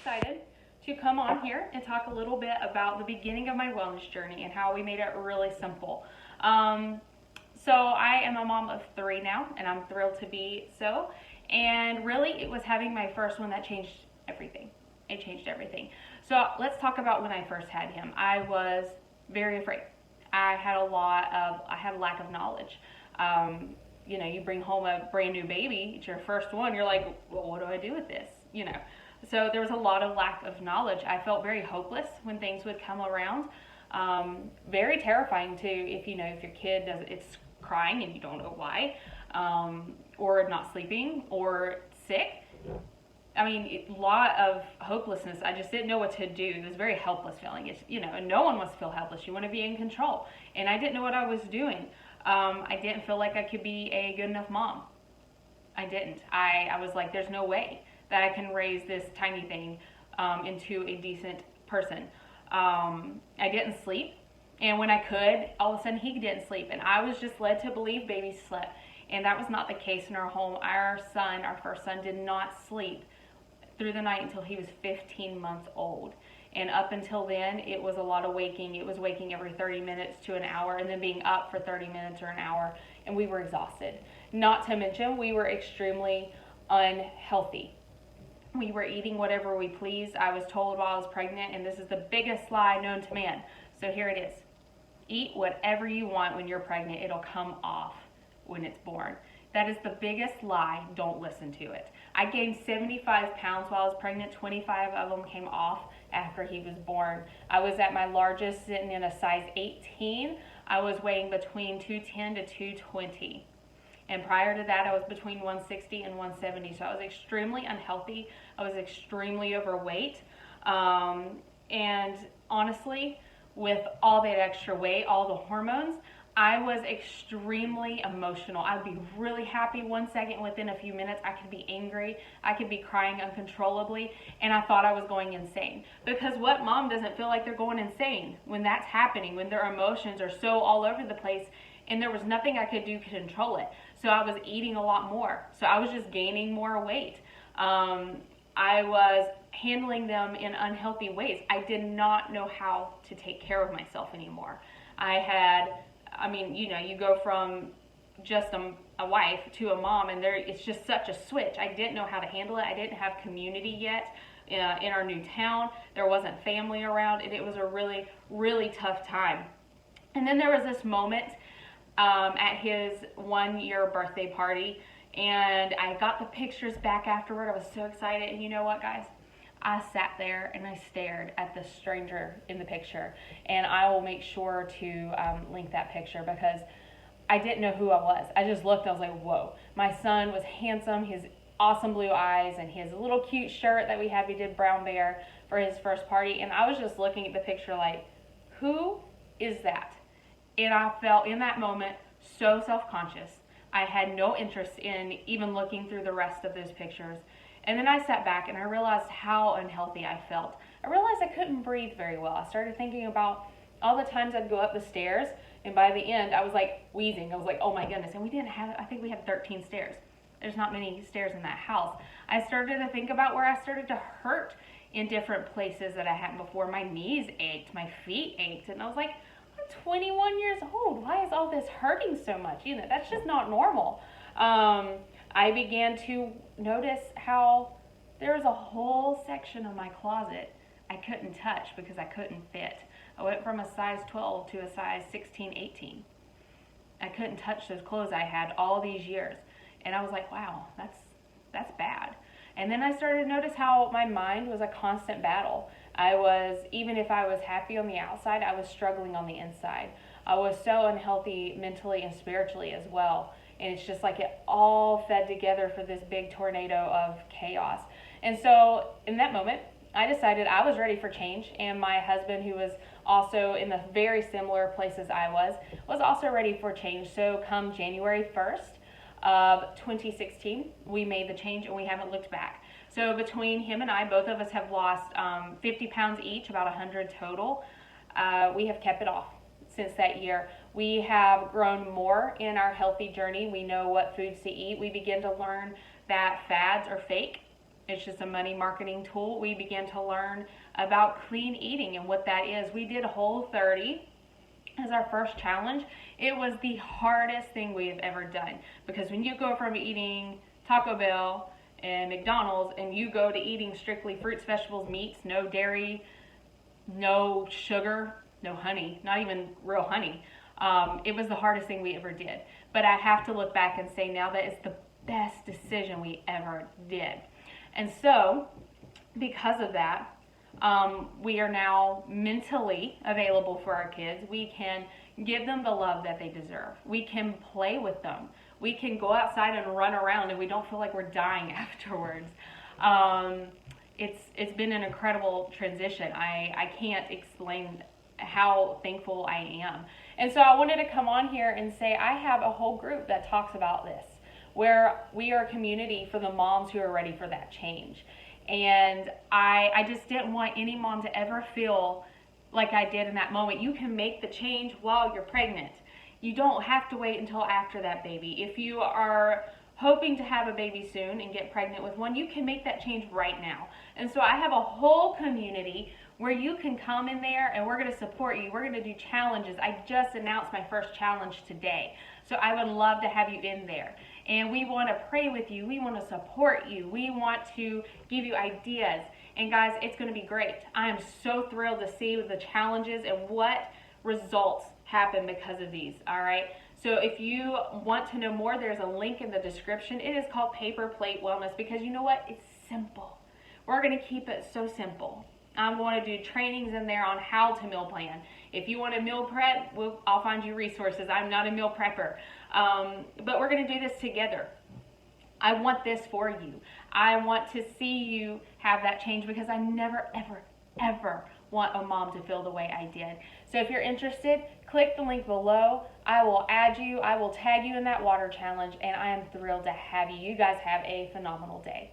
excited to come on here and talk a little bit about the beginning of my wellness journey and how we made it really simple. So I am a mom of 3 now, and I'm thrilled to be so. And really, it was having my first one that changed everything. It changed everything. So let's talk about when I first had him. I was very afraid. I had a lack of knowledge. You bring home a brand new baby, it's your first one, you're like, well, what do I do with this? So there was a lot of lack of knowledge. I felt very hopeless when things would come around. Very terrifying too, if your kid it's crying and you don't know why, or not sleeping or sick. A lot of hopelessness. I just didn't know what to do. It was a very helpless feeling. And no one wants to feel helpless. You want to be in control. And I didn't know what I was doing. I didn't feel like I could be a good enough mom. I didn't. I was like, there's no way that I can raise this tiny thing into a decent person. I didn't sleep. And when I could, all of a sudden he didn't sleep. And I was just led to believe babies slept. And that was not the case in our home. Our first son, did not sleep through the night until he was 15 months old. And up until then, it was a lot of waking. It was waking every 30 minutes to an hour and then being up for 30 minutes or an hour. And we were exhausted. Not to mention, we were extremely unhealthy. We were eating whatever we pleased. I was told while I was pregnant, and this is the biggest lie known to man. So here it is. Eat whatever you want when you're pregnant. It'll come off when it's born. That is the biggest lie. Don't listen to it. I gained 75 pounds while I was pregnant. 25 of them came off after he was born. I was at my largest sitting in a size 18. I was weighing between 210 to 220. And prior to that, I was between 160 and 170. So I was extremely unhealthy. I was extremely overweight. And honestly, with all that extra weight, all the hormones, I was extremely emotional. I would be really happy 1 second. Within a few minutes, I could be angry. I could be crying uncontrollably. And I thought I was going insane. Because what mom doesn't feel like they're going insane when that's happening, when their emotions are so all over the place and there was nothing I could do to control it. So I was eating a lot more. So I was just gaining more weight. I was handling them in unhealthy ways. I did not know how to take care of myself anymore. You go from just a wife to a mom, and it's just such a switch. I didn't know how to handle it. I didn't have community yet in our new town. There wasn't family around, and it was a really, really tough time. And then there was this moment at his 1-year birthday party, and I got the pictures back afterward. I was so excited, and you know what, guys? I sat there and I stared at the stranger in the picture, and I will make sure to link that picture because I didn't know who I was. I just looked, I was like, whoa. My son was handsome, his awesome blue eyes, and his little cute shirt that we did Brown Bear for his first party, and I was just looking at the picture like, who is that? And I felt in that moment so self-conscious. I had no interest in even looking through the rest of those pictures. And then I sat back and I realized how unhealthy I felt. I realized I couldn't breathe very well. I started thinking about all the times I'd go up the stairs, and by the end I was like wheezing. I was like, oh my goodness. And I think we had 13 stairs. There's not many stairs in that house. I started to think about where I started to hurt in different places that I hadn't before. My knees ached, my feet ached, and I was like, I'm 21 years old. Why is all this hurting so much? That's just not normal. I began to notice how there was a whole section of my closet I couldn't touch because I couldn't fit. I went from a size 12 to a size 16, 18. I couldn't touch those clothes I had all these years. And I was like, wow, that's bad. And then I started to notice how my mind was a constant battle. Even if I was happy on the outside, I was struggling on the inside. I was so unhealthy mentally and spiritually as well. And it's just like it all fed together for this big tornado of chaos. And so in that moment, I decided I was ready for change. And my husband, who was also in the very similar place as I was also ready for change. So come January 1st of 2016, we made the change and we haven't looked back. So between him and I, both of us have lost 50 pounds each, about 100 total. We have kept it off since that year. We have grown more in our healthy journey. We know what foods to eat. We begin to learn that fads are fake It's just a money marketing tool. We began to learn about clean eating and what that is. We did Whole30 as our first challenge. It was the hardest thing we have ever done, because when you go from eating Taco Bell and McDonald's and you go to eating strictly fruits, vegetables, meats, no dairy, no sugar, no honey, not even real honey. It was the hardest thing we ever did. But I have to look back and say now that it's the best decision we ever did. And so, because of that, we are now mentally available for our kids. We can give them the love that they deserve. We can play with them. We can go outside and run around and we don't feel like we're dying afterwards. It's been an incredible transition. I can't explain how thankful I am. And so I wanted to come on here and say I have a whole group that talks about this, where we are a community for the moms who are ready for that change. And I just didn't want any mom to ever feel like I did in that moment. You can make the change while you're pregnant. You don't have to wait until after that baby. If you are hoping to have a baby soon and get pregnant with one, you can make that change right now. And so I have a whole community where you can come in there and we're going to support you. We're going to do challenges. I just announced my first challenge today. So I would love to have you in there. And we want to pray with you. We want to support you. We want to give you ideas. And guys, it's going to be great. I am so thrilled to see the challenges and what results happen because of these. All right. So if you want to know more, there's a link in the description. It is called Paper Plate Wellness because you know what? It's simple. We're going to keep it so simple. I'm going to do trainings in there on how to meal plan. If you want to meal prep, I'll find you resources. I'm not a meal prepper. But we're going to do this together. I want this for you. I want to see you have that change because I never, ever, ever want a mom to feel the way I did. So if you're interested, click the link below. I will add you. I will tag you in that water challenge, and I am thrilled to have you. You guys have a phenomenal day.